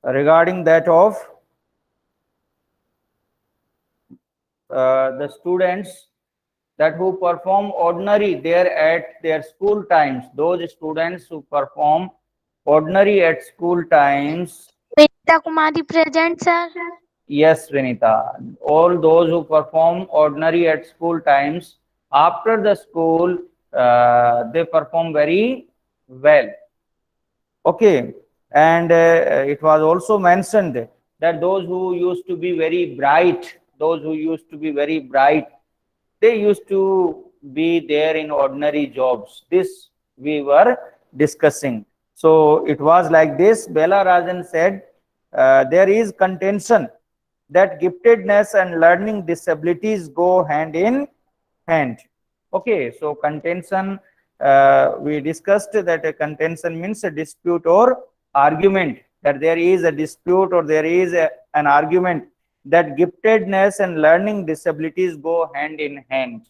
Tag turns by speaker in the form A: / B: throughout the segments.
A: regarding that of the students that who perform ordinary there at their school times, those students who perform ordinary at school times.
B: Vinita Kumari present, sir.
A: Yes, Vinita. All those who perform ordinary at school times, after the school, they perform very well. Okay. And it was also mentioned that those who used to be very bright, they used to be there in ordinary jobs. This we were discussing. So it was like this. Bela Rajan said, there is contention that giftedness and learning disabilities go hand in hand. Okay, so contention, we discussed that a contention means a dispute or argument, that there is a dispute or there is an argument that giftedness and learning disabilities go hand in hand,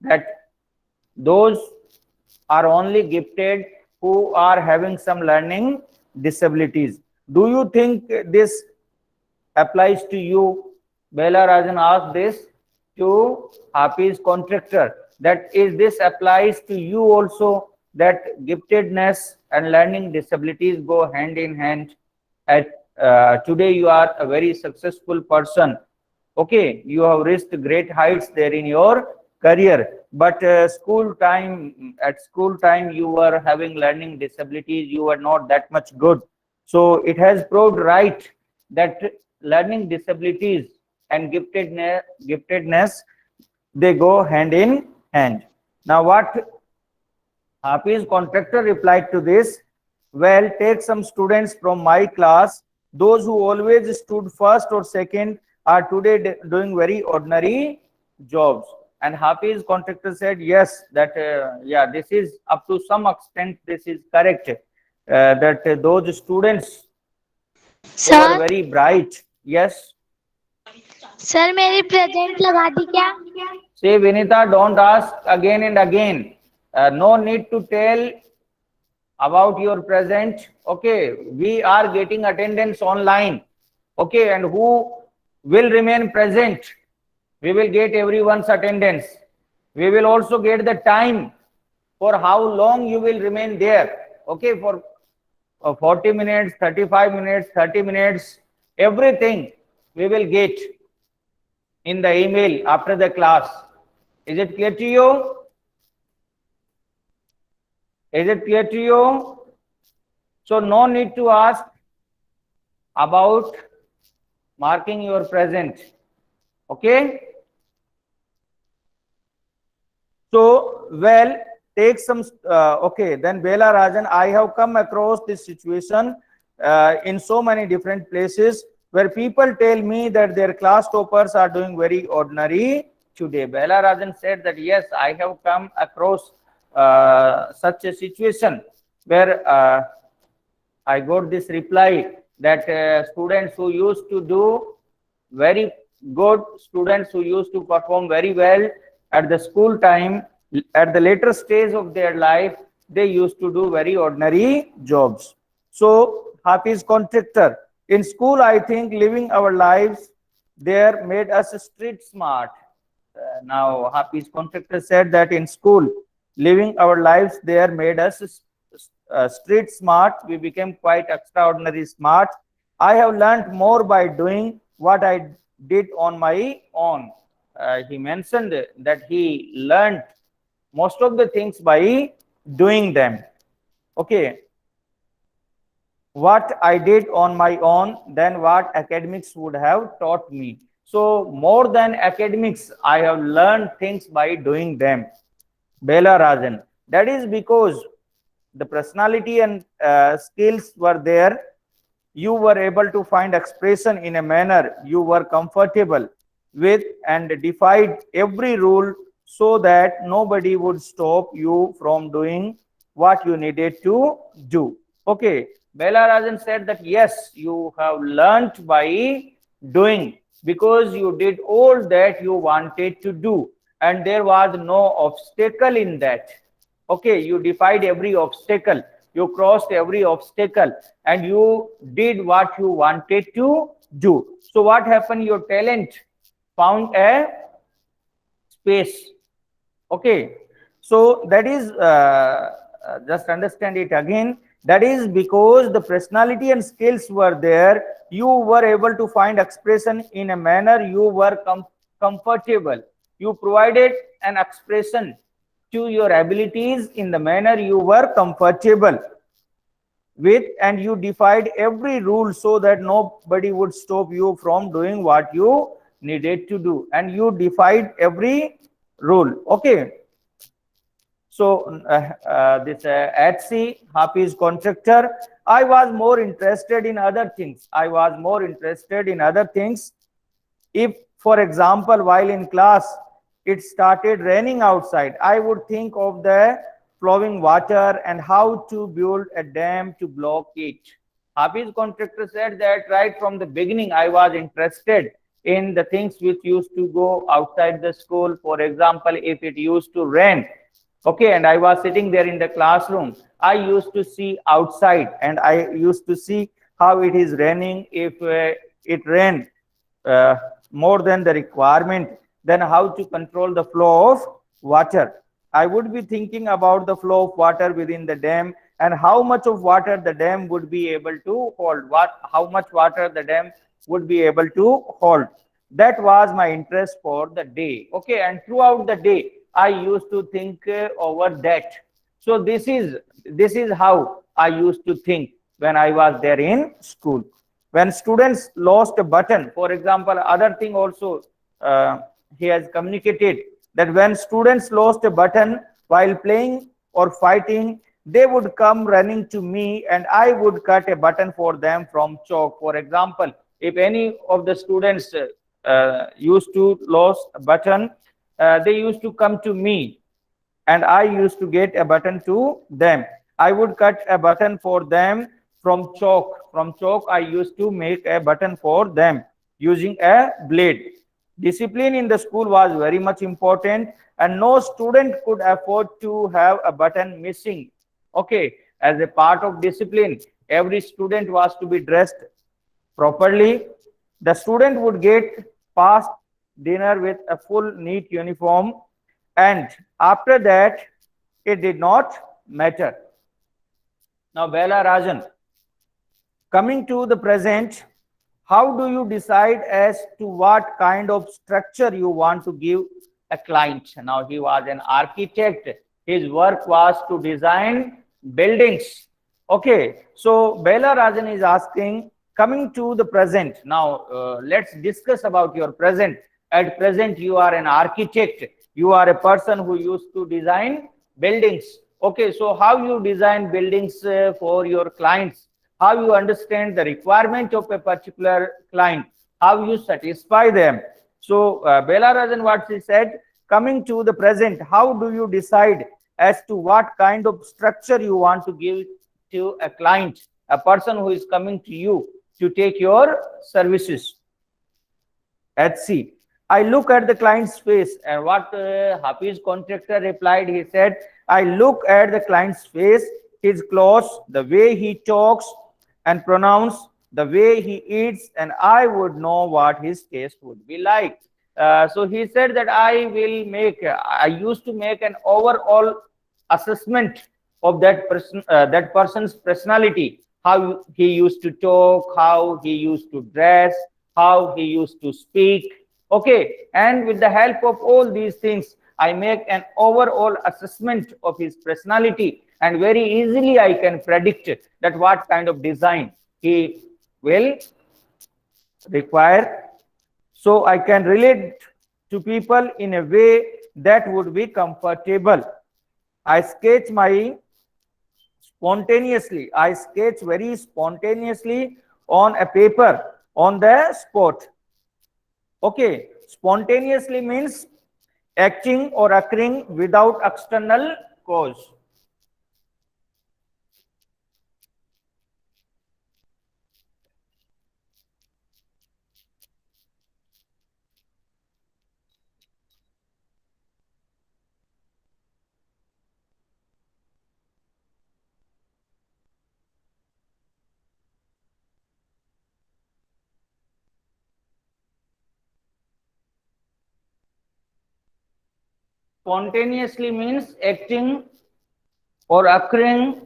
A: that those are only gifted who are having some learning disabilities. Do you think this applies to you? Bela Rajan asked this to Hafiz contractor, that is this applies to you also, that giftedness and learning disabilities go hand in hand. At today you are a very successful person. Okay, you have reached great heights there in your career, but at school time you were having learning disabilities, you were not that much good. So it has proved right that learning disabilities and giftedness, they go hand in hand. Now what Hafiz contractor replied to this, well, take some students from my class, those who always stood first or second are today doing very ordinary jobs. And Hafiz contractor said, yes, that yeah, this is up to some extent, this is correct, that those students who are
B: sir
A: very bright. Yes.
B: Sir मेरी present लगा दी क्या?
A: Say, Vinita, don't ask again and again. No need to tell about your present. Okay, we are getting attendance online. Okay, and who will remain present? We will get everyone's attendance. We will also get the time for how long you will remain there. Okay, for 40 minutes, 35 minutes, 30 minutes, everything we will get in the email after the class. Is it clear to you? Is it clear to you? So no need to ask about marking your present. Okay. So, well, take some, okay, then Bela Rajan, I have come across this situation in so many different places where people tell me that their class toppers are doing very ordinary today. Bela Rajan said that, yes, I have come across such a situation where I got this reply that students who used to do very good, students who used to perform very well at the school time, at the later stage of their life, they used to do very ordinary jobs. So, Hafiz contractor, in school, I think living our lives there made us street smart. Now, Hafiz contractor said that in school, living our lives there made us street smart. We became quite extraordinary smart. I have learned more by doing what I did on my own. He mentioned that he learned most of the things by doing them. Okay. What I did on my own than what academics would have taught me. So more than academics, I have learned things by doing them. Bela Rajan. That is because the personality and skills were there. You were able to find expression in a manner you were comfortable with and defied every rule so that nobody would stop you from doing what you needed to do. Okay, Bela Rajan said that yes, you have learnt by doing because you did all that you wanted to do and there was no obstacle in that. Okay, you defied every obstacle. You crossed every obstacle and you did what you wanted to do. So what happened? Your talent found a space. Okay, so that is just understand it again. That is because the personality and skills were there. You were able to find expression in a manner you were comfortable. You provided an expression to your abilities in the manner you were comfortable with, and you defied every rule so that nobody would stop you from doing what you needed to do, and you defied every rule. Okay, so this at sea Hafiz contractor, I was more interested in other things. I was more interested in other things. If, for example, while in class it started raining outside, I would think of the flowing water and how to build a dam to block it. Hafiz contractor said that right from the beginning I was interested in the things which used to go outside the school. For example, if it used to rain, okay, and I was sitting there in the classroom, I used to see outside and I used to see how it is raining. If it rained uh, more than the requirement, then how to control the flow of water. I would be thinking about the flow of water within the dam and how much of water the dam would be able to hold, how much water the dam would be able to hold. That was my interest for the day. Okay, and throughout the day I used to think over that. So this is how I used to think when I was there in school. When students lost a button, for example, other thing also uh, he has communicated that when students lost a button while playing or fighting, they would come running to me and I would cut a button for them from chalk. For example, if any of the students used to lose a button, they used to come to me and I used to get a button to them. I would cut a button for them from chalk. From chalk, I used to make a button for them using a blade. Discipline in the school was very much important, and no student could afford to have a button missing. Okay, as a part of discipline, every student was to be dressed properly. The student would get past dinner with a full neat uniform, and after that it did not matter. Now Bela Rajan, coming to the present, how do you decide as to what kind of structure you want to give a client? Now he was an architect. His work was to design buildings. Okay, so Bela Rajan is asking, coming to the present. Now let's discuss about your present. At present, you are an architect. You are a person who used to design buildings. Okay, so how you design buildings for your clients? How you understand the requirement of a particular client, how you satisfy them. So Bela Rajan, what she said, coming to the present, how do you decide as to what kind of structure you want to give to a client, a person who is coming to you to take your services at sea? I look at the client's face, and what Hafiz contractor replied, he said, I look at the client's face, his clothes, the way he talks and pronounce, the way he eats, and I would know what his taste would be like. So he said that I used to make an overall assessment of that person's personality, how he used to talk, how he used to dress, how he used to speak. Okay, and with the help of all these things, I make an overall assessment of his personality, and very easily I can predict that what kind of design he will require. So I can relate to people in a way that would be comfortable. I sketch my spontaneously. I sketch very spontaneously on a paper on the spot. Okay, spontaneously means acting or occurring without external cause. Spontaneously means acting or occurring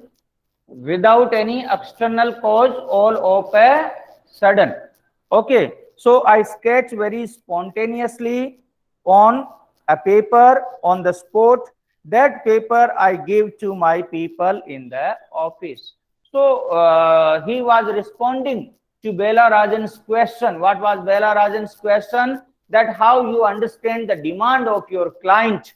A: without any external cause all of a sudden. Okay, so I sketch very spontaneously on a paper on the spot. That paper I give to my people in the office. So he was responding to Bela Rajan's question. What was Bela Rajan's question? That how you understand the demand of your client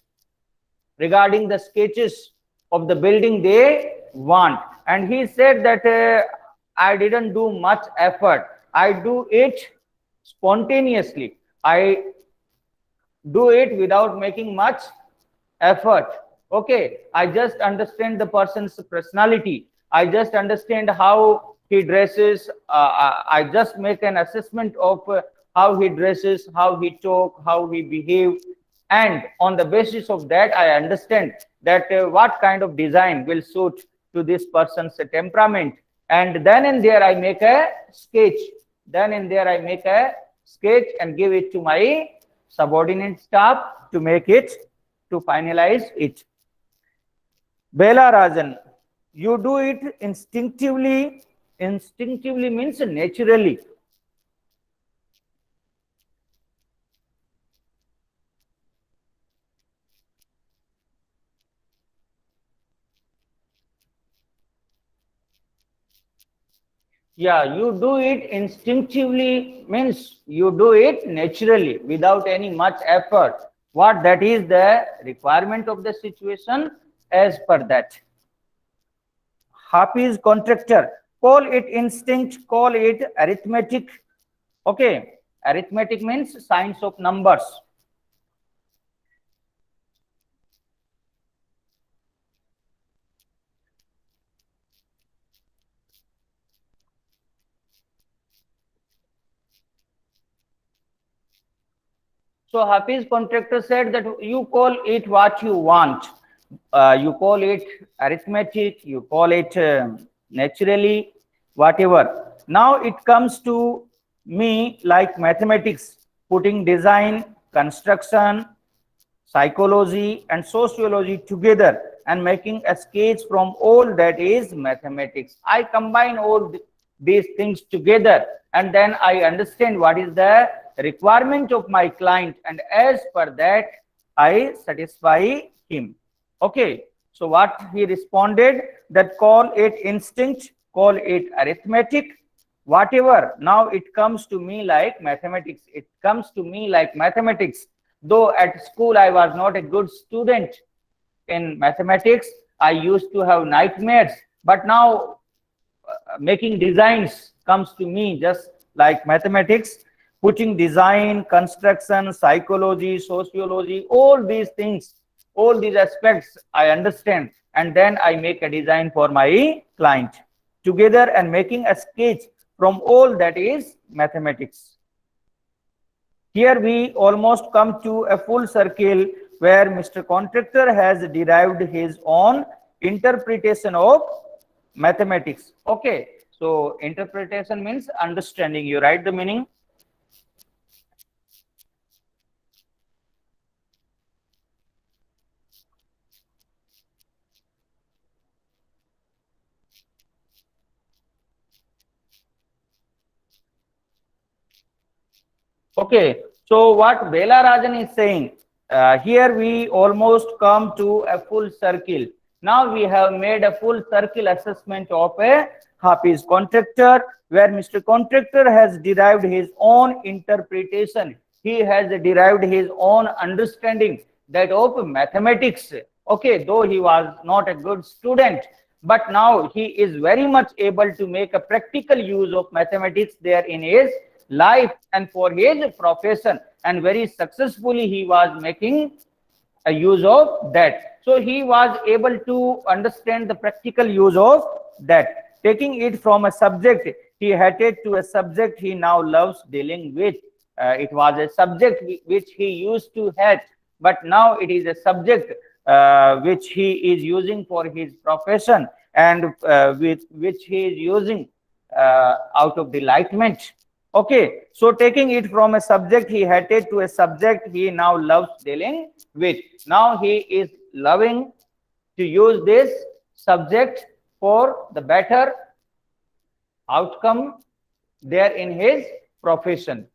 A: regarding the sketches of the building they want. And he said that I didn't do much effort. I do it spontaneously. I do it without making much effort. Okay, I just understand the person's personality. I just understand how he dresses. I just make an assessment of how he dresses, how he talk, how he behave, and on the basis of that I understand that what kind of design will suit to this person's temperament, and then and there I make a sketch. Then and there I make a sketch and give it to my subordinate staff to make it, to finalize it. Bela Rajan, you do it instinctively. Instinctively means naturally. Yeah, you do it instinctively means you do it naturally without any much effort. What that is the requirement of the situation as per that. Hafiz contractor, call it instinct, call it arithmetic. Okay, arithmetic means science of numbers. So Hafiz contractor said that you call it what you want. You call it arithmetic, you call it naturally, whatever. Now it comes to me like mathematics, putting design, construction, psychology and sociology together and making a sketch from all that is mathematics. I combine all these things together and then I understand what is the requirement of my client, and as per that I satisfy him. Okay, so what he responded, that call it instinct, call it arithmetic, whatever. Now it comes to me like mathematics. It comes to me like mathematics. Though at school I was not a good student in mathematics, I used to have nightmares, but now making designs comes to me just like mathematics. Putting design, construction, psychology, sociology, all these things, all these aspects I understand, and then I make a design for my client together and making a sketch from all that is mathematics. Here we almost come to a full circle where Mr. Contractor has derived his own interpretation of mathematics. Okay, so interpretation means understanding. You write the meaning. Okay, so what Bela Rajan is saying, here we almost come to a full circle. Now we have made a full circle assessment of a Hafiz contractor, where Mr. Contractor has derived his own interpretation. He has derived his own understanding that of mathematics. Okay, though he was not a good student, but now he is very much able to make a practical use of mathematics there in his life and for his profession, and very successfully he was making a use of that. So he was able to understand the practical use of that, taking it from a subject he hated to a subject he now loves dealing with. It was a subject which he used to hate, but now it is a subject which he is using for his profession, and which he is using out of delightment. Okay, so taking it from a subject he hated to a subject he now loves dealing with. Now he is loving to use this subject for the better outcome there in his profession.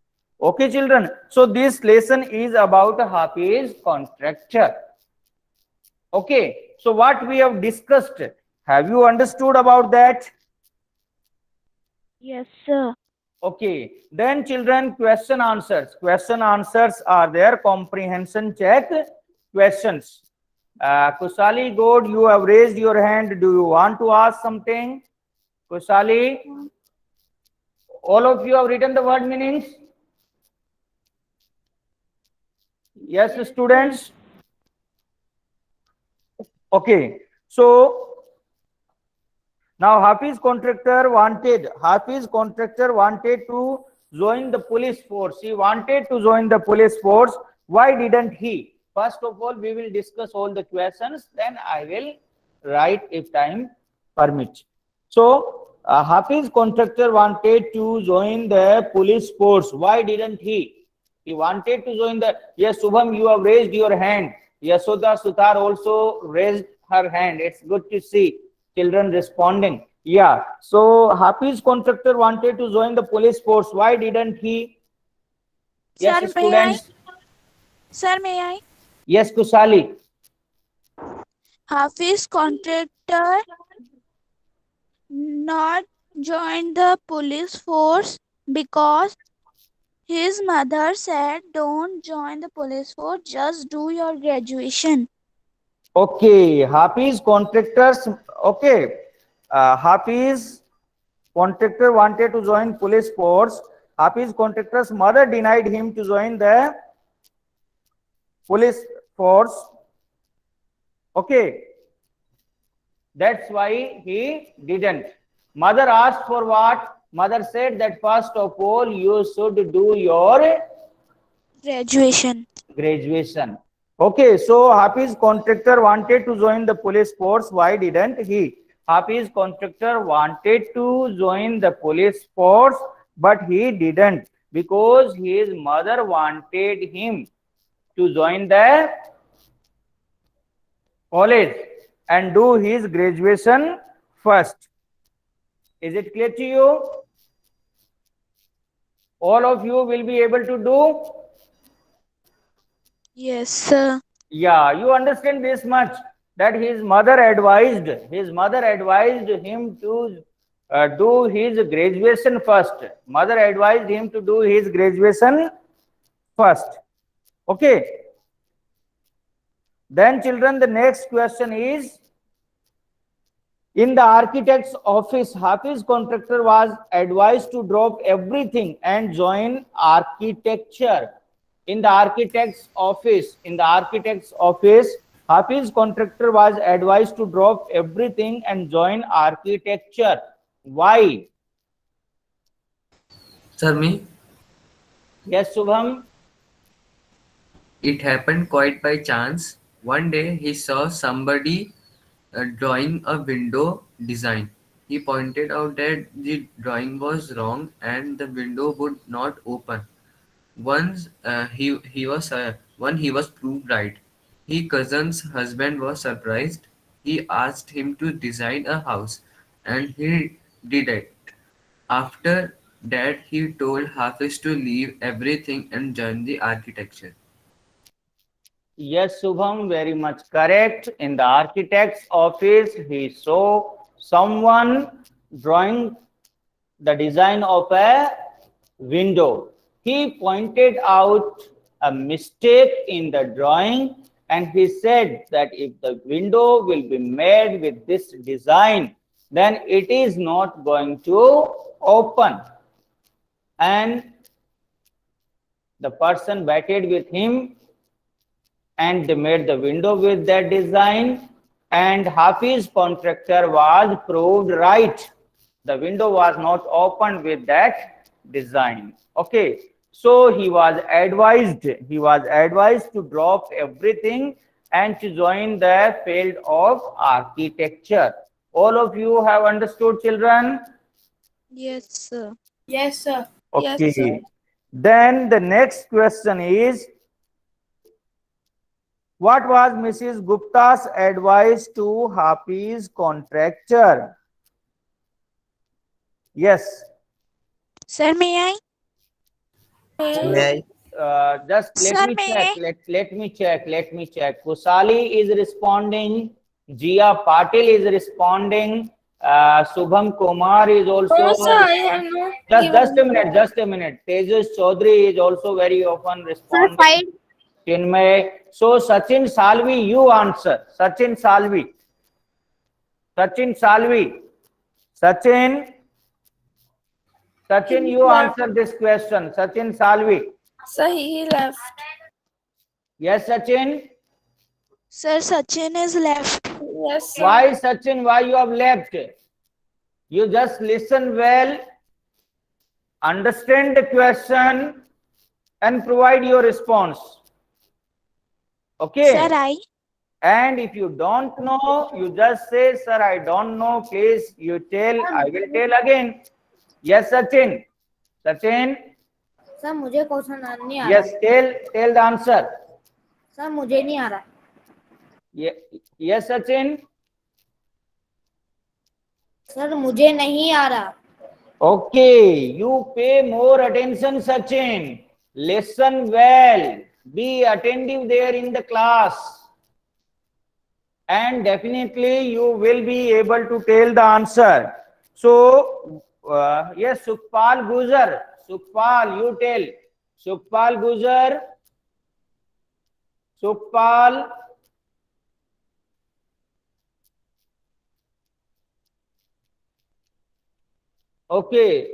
A: Okay, children. So this lesson is about Hafiz contractor. Okay, so what we have discussed, have you understood about that?
B: Yes, sir.
A: Okay, then children, question answers. Question answers are there, comprehension check questions. Kusali God, you have raised your hand. Do you want to ask something? Kusali, all of you have written the word meanings? Yes, students? Okay, so now Hafiz contractor wanted to join the police force. He wanted to join the police force. Why didn't he? First of all, we will discuss all the questions. Then I will write if time permits. So Hafiz contractor wanted to join the police force. Why didn't he? He wanted to join the. Yes, Subham, you have raised your hand. Yasoda Sutar also raised her hand. It's good to see children responding. Yeah. So Hafiz contractor wanted to join the police force. Why didn't he? Yes,
C: Sir,
A: students.
C: Sir, may I?
A: Yes, Kusali.
C: Hafiz contractor not join the police force because his mother said, "Don't join the police force, just do your graduation."
A: Okay. Hafiz contractors. Okay. Hafiz contractor wanted to join police force. Hafiz contractor's mother denied him to join the police force. Okay. That's why he didn't. Mother asked for what? Mother said that first of all you should do your
C: Graduation.
A: graduation. Okay, so Hafiz contractor wanted to join the police force. Why didn't he? Hafiz contractor wanted to join the police force, but he didn't because his mother wanted him to join the college and do his graduation first. Is it clear to you? All of you will be able to do?
C: Yes, sir.
A: Yeah, you understand this much that his mother advised him to do his graduation first. Mother advised him to do his graduation first. Okay. Then children, the next question is, in the architect's office, Hafiz contractor was advised to drop everything and join architecture. In the architect's office, Hafiz contractor was advised to drop everything and join architecture. Why?
D: Sir, me?
A: Yes, Subham.
D: It happened quite by chance. One day he saw somebody drawing a window design. He pointed out that the drawing was wrong and the window would not open. Once he was proved right. His cousin's husband was surprised. He asked him to design a house, and he did it. After that, he told Hafiz to leave everything and join the architecture.
A: Yes, Subham, very much correct. In the architect's office, he saw someone drawing the design of a window. He pointed out a mistake in the drawing and he said that if the window will be made with this design, then it is not going to open. And the person batted with him and they made the window with that design, and Hafiz contractor was proved right. The window was not opened with that design. Okay, so he was advised to drop everything and to join the field of architecture. All of you have understood, children?
C: Yes, sir.
E: Yes, sir.
A: Okay.
E: Yes, sir.
A: Then the next question is, what was Mrs. Gupta's advice to Hafiz contractor? Yes.
C: Sir, may I?
E: May
A: Just let
C: Sir,
A: me
C: may
A: check.
C: I?
A: Let me check. Kusali is responding. Jia Patil is responding. Subham Kumar is also.
E: no, sir, I have not
A: Just a
E: given.
A: minute. Just a minute. Tejas Chaudhary is also very often
B: Sir,
A: responding.
B: 5.
A: Chinmay. So Sachin Salvi, you answer. Sachin Salvi. Sachin Salvi. Sachin. Sachin, you answer this question. Sachin Salvi.
E: Sir, he left.
A: Yes, Sachin.
C: Sir, Sachin is left.
E: Yes, sir.
A: Why, Sachin? Why you have left? You just listen well, understand the question, and provide your response. Okay.
C: Sir, I.
A: And if you don't know, you just say, sir, I don't know. Please, you tell. I will tell again. Yes, Sachin. Sachin.
F: Sir मुझे question नहीं आ रहा
A: Yes, tell the answer.
F: Sir मुझे नहीं आ रहा
A: Yes, Sachin.
F: Sir मुझे नहीं आ रहा
A: Okay, you pay more attention, Sachin. Listen well. Be attentive there in the class. And definitely you will be able to tell the answer. So, yes, Sukhpal Gujar. Sukhpal, you tell. Sukhpal Gujar. Sukhpal. Okay,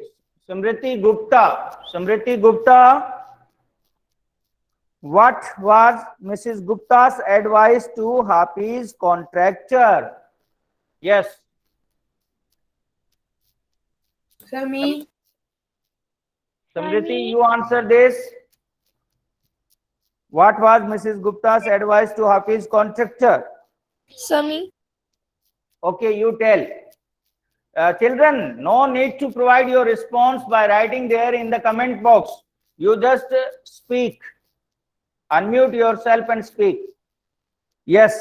A: Samriti Gupta. Samriti Gupta. What was Mrs. Gupta's advice to Hafiz contractor? Yes.
E: Sir, me.
A: Samriti, you answer this. What was Mrs. Gupta's advice to Hafiz contractor?
E: Sir, me.
A: Okay, you tell. Children, no need to provide your response by writing there in the comment box. You just speak. Unmute yourself and speak. Yes.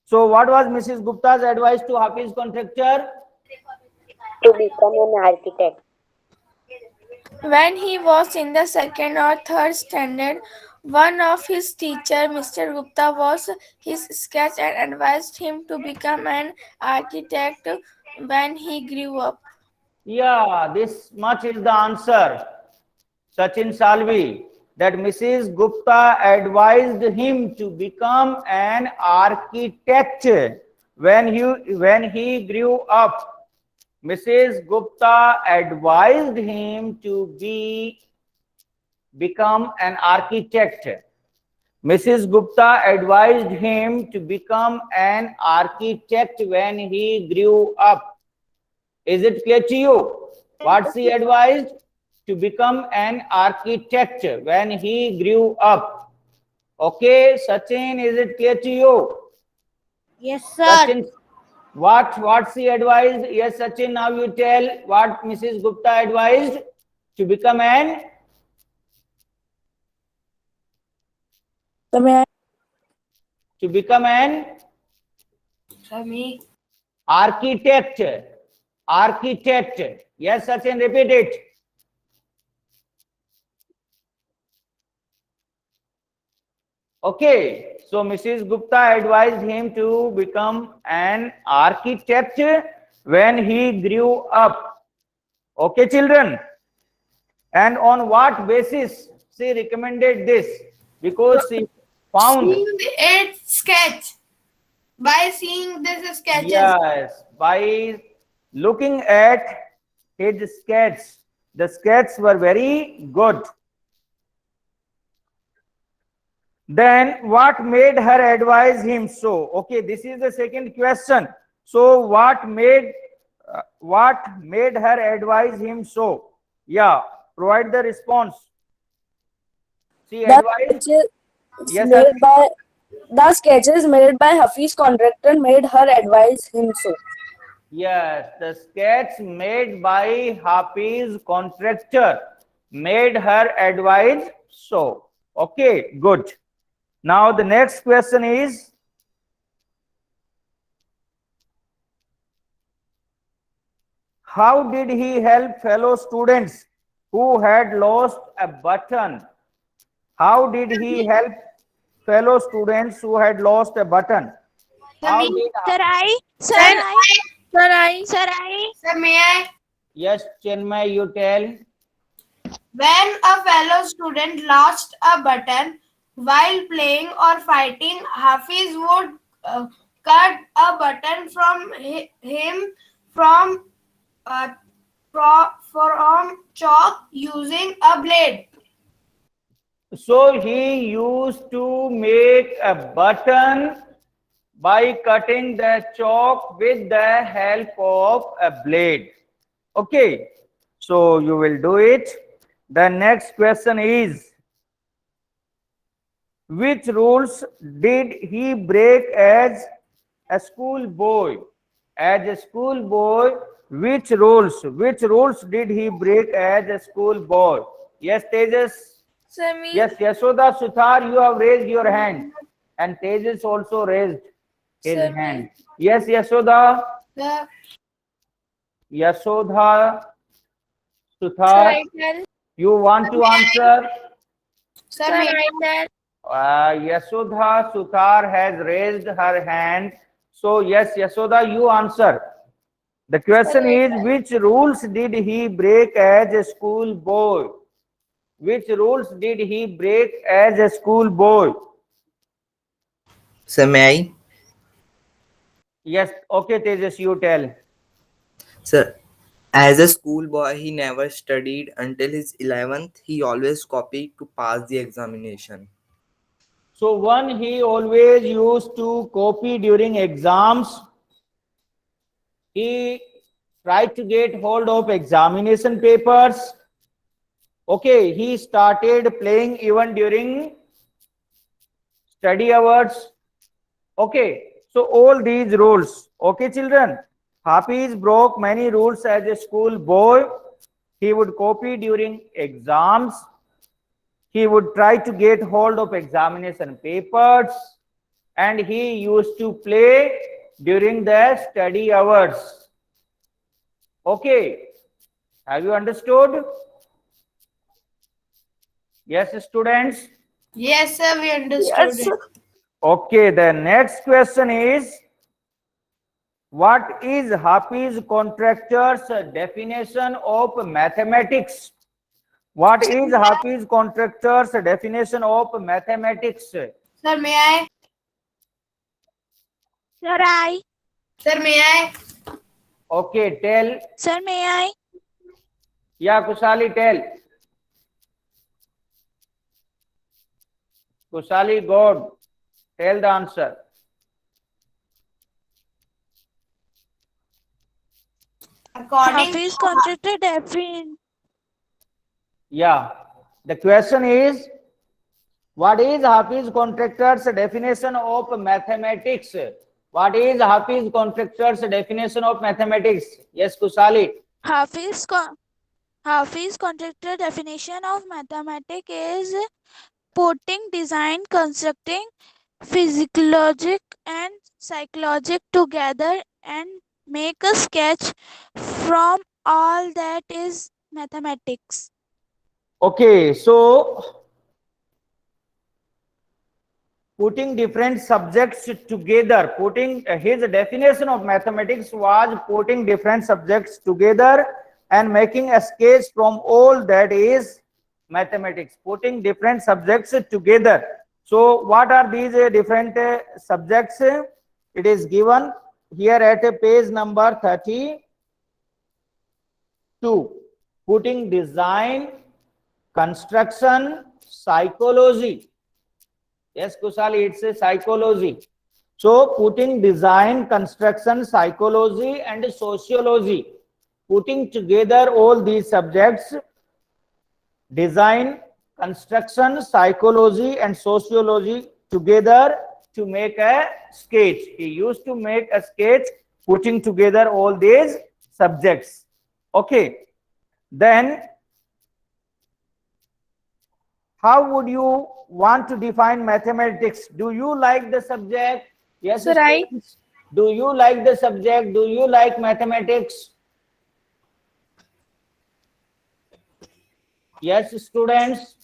A: So what was Mrs. Gupta's advice to Hafiz contractor?
G: To become an architect.
E: When he was in the second or third standard, one of his teacher, Mr. Gupta, was his sketch and advised him to become an architect when he grew up.
A: Yeah, this much is the answer. Sachin Salvi, that Mrs. Gupta advised him to become an architect when he grew up. Mrs. Gupta advised him to become an architect. Mrs. Gupta advised him to become an architect when he grew up. Is it clear to you? What's he advised? To become an architect when he grew up. Okay, Sachin, is it clear to you?
F: Yes, sir.
A: Sachin, what's he advised? Yes, Sachin, now you tell what Mrs. Gupta advised to become an
E: Sir, me.
A: architect. Architect. Yes, Sachin, repeat it. Okay, so Mrs. Gupta advised him to become an architect when he grew up. Okay, children. And on what basis she recommended this? Because she found.
E: Seeing it sketch. By seeing this sketches.
A: Yes, by looking at his sketches. The sketches were very good. Then what made her advise him so? Okay, this is the second question. So what made her advise him so? Yeah, provide the response. She advised. Yes, sir.
G: The sketches made by Hafiz contractor made her advise him so.
A: Yes, the sketch made by Hafiz contractor made her advise so. Okay, good. Now the next question is, how did he help fellow students who had lost a button? How did he help fellow students who had lost a button? How did?
C: Sir, I.
E: Sir, may I?
A: Yes, Chinmay, you tell.
E: When a fellow student lost a button while playing or fighting, Hafiz would cut a button from him from from chalk using a blade.
A: So he used to make a button by cutting the chalk with the help of a blade. Okay, so you will do it. The next question is, which rules did he break as a schoolboy? As a schoolboy, which rules did he break as a schoolboy? Yes, Tejas.
E: Sir, me.
A: Yes, Yashoda, Suthar, you have raised your hand, and Tejas also raised his
E: Sir,
A: hand. Yes, Yashoda,
E: The
A: Yashoda, Suthar,
E: I tell.
A: you want to answer?
E: Sir, may I tell?
A: Yashoda Suthar has raised her hand. So yes, Yashoda, you answer. The question is, which rules did he break as a schoolboy? Which rules did he break as a schoolboy?
H: Sir, may I?
A: Yes, okay, Tejas, you tell.
H: Sir, as a schoolboy, he never studied until his 11th. He always copied to pass the examination.
A: So one, he always used to copy during exams. He tried to get hold of examination papers. Okay, he started playing even during study hours. Okay, so all these rules. Okay, children. Hafiz broke many rules as a school boy. He would copy during exams. He would try to get hold of examination papers. And he used to play during the study hours. Okay, have you understood? Yes, students.
E: Yes, sir, we understood it.
A: Okay, the next question is, what is Hafiz contractor's definition of mathematics? What is Hafiz contractor's definition of mathematics?
E: Sir, may I?
C: Sir, I.
E: Sir, may I?
A: Okay, tell.
C: Sir, may I?
A: Yeah, Kushali, tell. Kushali, God, tell the answer.
E: According
C: Hafiz contracted
A: Yeah, the question is, what is Hafiz contractor's definition of mathematics? What is Hafiz contractor's definition of mathematics? Yes, Kushali.
C: Hafiz contracted definition of mathematics is putting design, constructing physiologic and psychologic together and make a sketch from all that is mathematics.
A: Okay, so putting different subjects together, putting his definition of mathematics was putting different subjects together and making a sketch from all that is mathematics, putting different subjects together. So what are these different subjects? It is given here at page number 32. Putting design, construction, psychology. Yes, Kushali, it's a psychology. So putting design, construction, psychology and sociology. Putting together all these subjects, design, construction, psychology and sociology together to make a sketch. He used to make a sketch putting together all these subjects. Okay. Then how would you want to define mathematics? Do you like the subject? Yes,
E: Sir, I-
A: students. Do you like the subject? Do you like mathematics? Yes, students.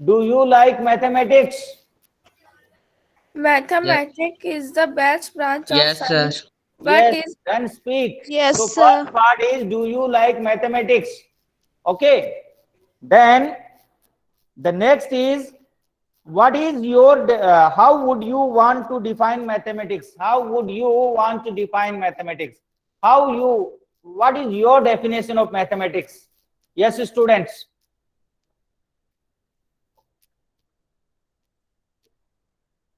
A: Do you like mathematics?
E: Mathematics is the best branch of
D: Yes, sir.
E: science, but
A: Yes,
E: is
A: then speak.
C: Yes,
A: So
C: sir.
A: first part is, do you like mathematics? Okay. Then the next is, what is your, how would you want to define mathematics? How would you want to define mathematics? What is your definition of mathematics? Yes, students.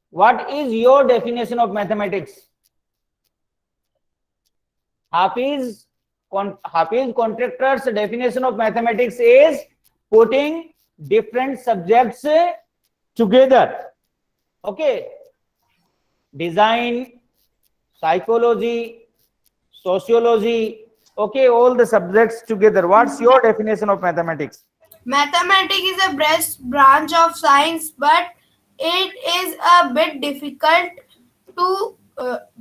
A: What is your definition of mathematics? Hafiz Contractor's definition of mathematics is putting different subjects together. Okay. Design, psychology, sociology. Okay, all the subjects together. What's your definition of mathematics?
I: Mathematics is a branch of science, but it is a bit difficult to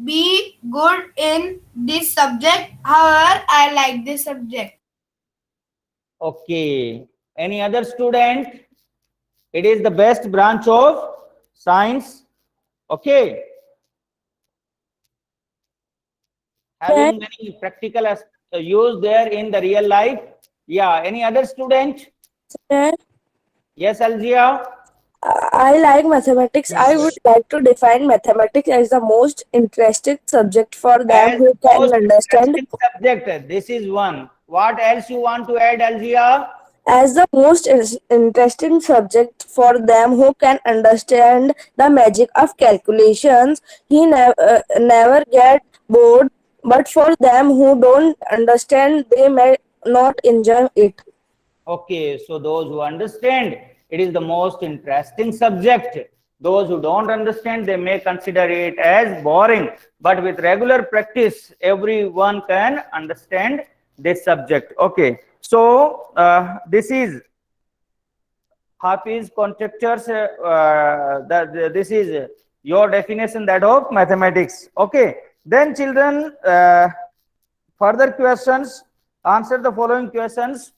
I: be good in this subject. However, I like this subject.
A: Okay. Any other student? It is the best branch of science. Okay. Having many practical use there in the real life. Yeah. Any other student?
G: Sir,
A: Yes, Algia.
G: I like mathematics. I would like to define mathematics as the most interesting subject for them
A: As
G: who can
A: most
G: understand.
A: interesting subject. This is one. What else you want to add, Algia?
G: As the most interesting subject for them who can understand the magic of calculations. He never get bored, but for them who don't understand, they may not enjoy it.
A: Okay, so those who understand, it is the most interesting subject. Those who don't understand, they may consider it as boring. But with regular practice, everyone can understand this subject. Okay, so this is Hafiz Contractors. This is your definition, that of mathematics. Okay, then children, further questions. Answer the following questions.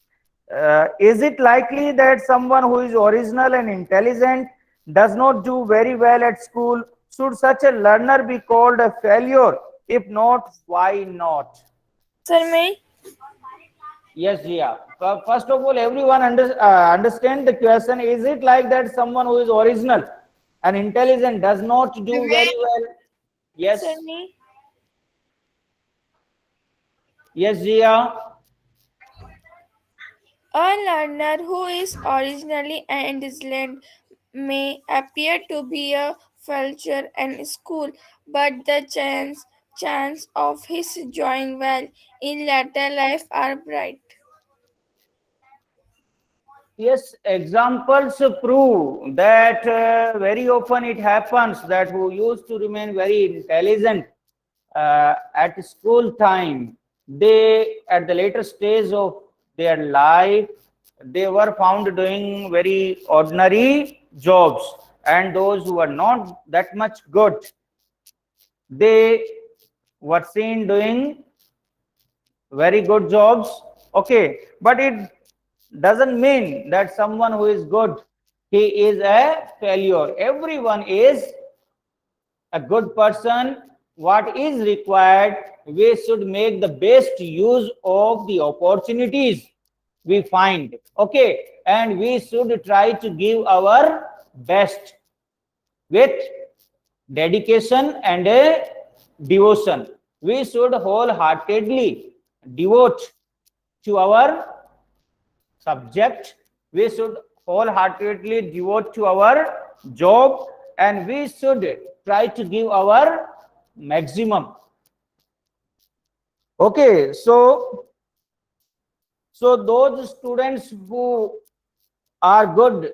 A: Is it likely that someone who is original and intelligent does not do very well at school? Should such a learner be called a failure? If not, why not?
E: Sir, may
A: Yes, Jia. First of all, everyone understand the question. Is it like that someone who is original and intelligent does not do very well? Yes.
E: Sir, may
A: Yes, Jia.
E: a learner who is originally an intelligent may appear to be a failure in school, but the chance of his doing well in later life are bright.
A: Yes, examples prove that very often it happens that who used to remain very intelligent at school time, they at the later stage of their life, they were found doing very ordinary jobs, and those who were not that much good, they were seen doing very good jobs. Okay, but it doesn't mean that someone who is good, he is a failure. Everyone is a good person. What is required, we should make the best use of the opportunities we find. Okay, and we should try to give our best with dedication and a devotion. We should wholeheartedly devote to our subject. We should wholeheartedly devote to our job, and we should try to give our maximum. Okay, so those students who are good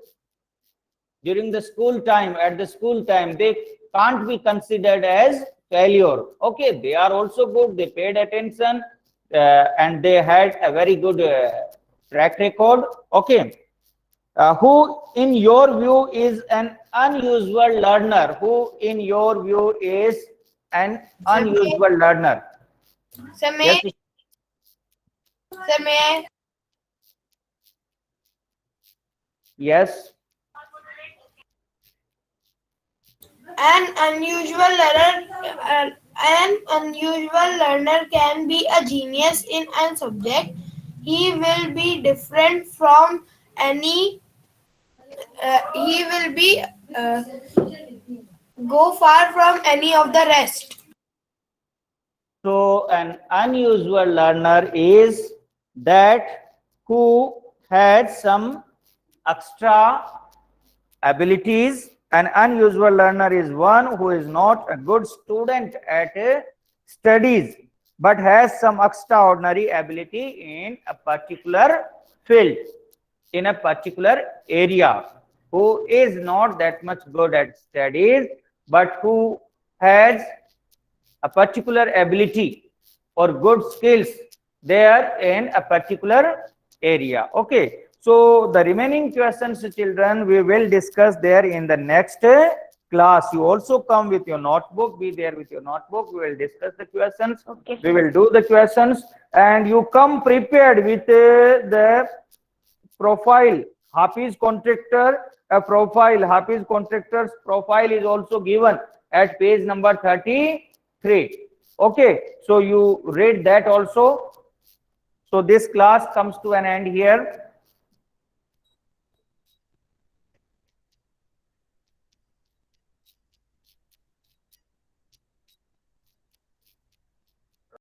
A: during the school time, at the school time, they can't be considered as failure. Okay, they are also good, they paid attention, and they had a very good track record. Okay. Who in your view is an unusual learner? Who in your view is an unusual learner?
I: Sir,
A: Yes.
I: may I?
A: Yes.
I: An unusual learner can be a genius in a subject. He will be different from any. He will be go far from any of the rest.
A: So an unusual learner is that who had some extra abilities. An unusual learner is one who is not a good student at studies but has some extraordinary ability in a particular field, in a particular area, who is not that much good at studies but who has a particular ability or good skills there in a particular area. Okay. So the remaining questions, children, we will discuss there in the next class. You also come with your notebook. Be there with your notebook. We will discuss the questions.
F: Okay,
A: We will do the questions, and you come prepared with the profile. Hafiz contractor, a profile. Hafiz contractor's profile is also given at page number 33. Okay. So you read that also. So this class comes to an end here.